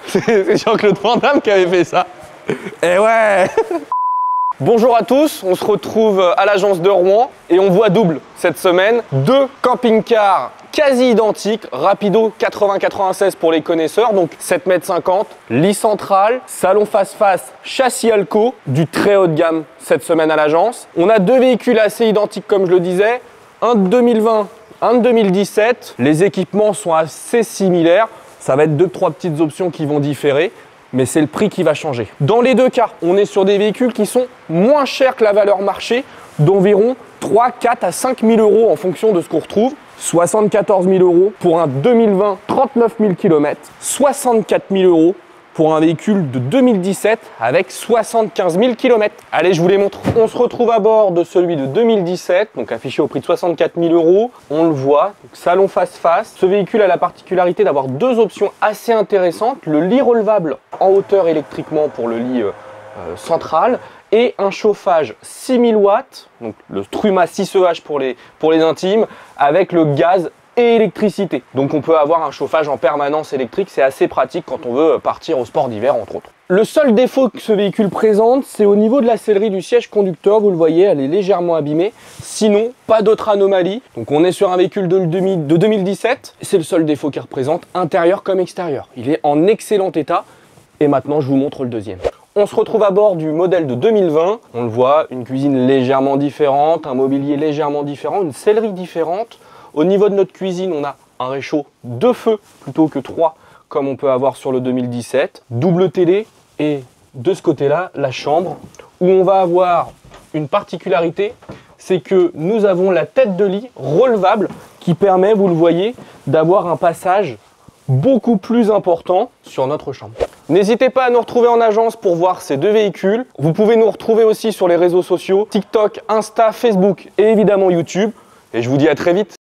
C'est Jean-Claude Van Damme qui avait fait ça. Eh ouais. Bonjour à tous, on se retrouve à l'agence de Rouen et on voit double cette semaine. Deux camping-cars quasi identiques, Rapido 80-96 pour les connaisseurs, donc 7,50 m, lit central, salon face-face, châssis Alco, du très haut de gamme cette semaine à l'agence. On a deux véhicules assez identiques comme je le disais, un de 2020, un de 2017. Les équipements sont assez similaires, ça va être 2-3 petites options qui vont différer, mais c'est le prix qui va changer. Dans les deux cas, on est sur des véhicules qui sont moins chers que la valeur marché, d'environ 3, 4 à 5 000 euros en fonction de ce qu'on retrouve. 74 000 euros pour un 2020, 39 000 km, 64 000 euros pour un véhicule de 2017 avec 75 000 km. Allez, je vous les montre. On se retrouve à bord de celui de 2017, donc affiché au prix de 64 000 euros. On le voit, donc salon face-face. Ce véhicule a la particularité d'avoir deux options assez intéressantes. Le lit relevable en hauteur électriquement pour le lit central et un chauffage 6000 watts, donc le Truma 6EH pour les intimes, avec le gaz et électricité. Donc on peut avoir un chauffage en permanence électrique, c'est assez pratique quand on veut partir au sport d'hiver entre autres. Le seul défaut que ce véhicule présente, c'est au niveau de la sellerie du siège conducteur, vous le voyez, elle est légèrement abîmée. Sinon, pas d'autre anomalie. Donc on est sur un véhicule de 2017, c'est le seul défaut qu'il représente, intérieur comme extérieur. Il est en excellent état et maintenant je vous montre le deuxième. On se retrouve à bord du modèle de 2020, on le voit, une cuisine légèrement différente, un mobilier légèrement différent, une sellerie différente. Au niveau de notre cuisine, on a un réchaud 2 feux plutôt que 3 comme on peut avoir sur le 2017. Double télé et de ce côté-là, la chambre où on va avoir une particularité, c'est que nous avons la tête de lit relevable qui permet, vous le voyez, d'avoir un passage beaucoup plus important sur notre chambre. N'hésitez pas à nous retrouver en agence pour voir ces deux véhicules. Vous pouvez nous retrouver aussi sur les réseaux sociaux, TikTok, Insta, Facebook et évidemment YouTube. Et je vous dis à très vite.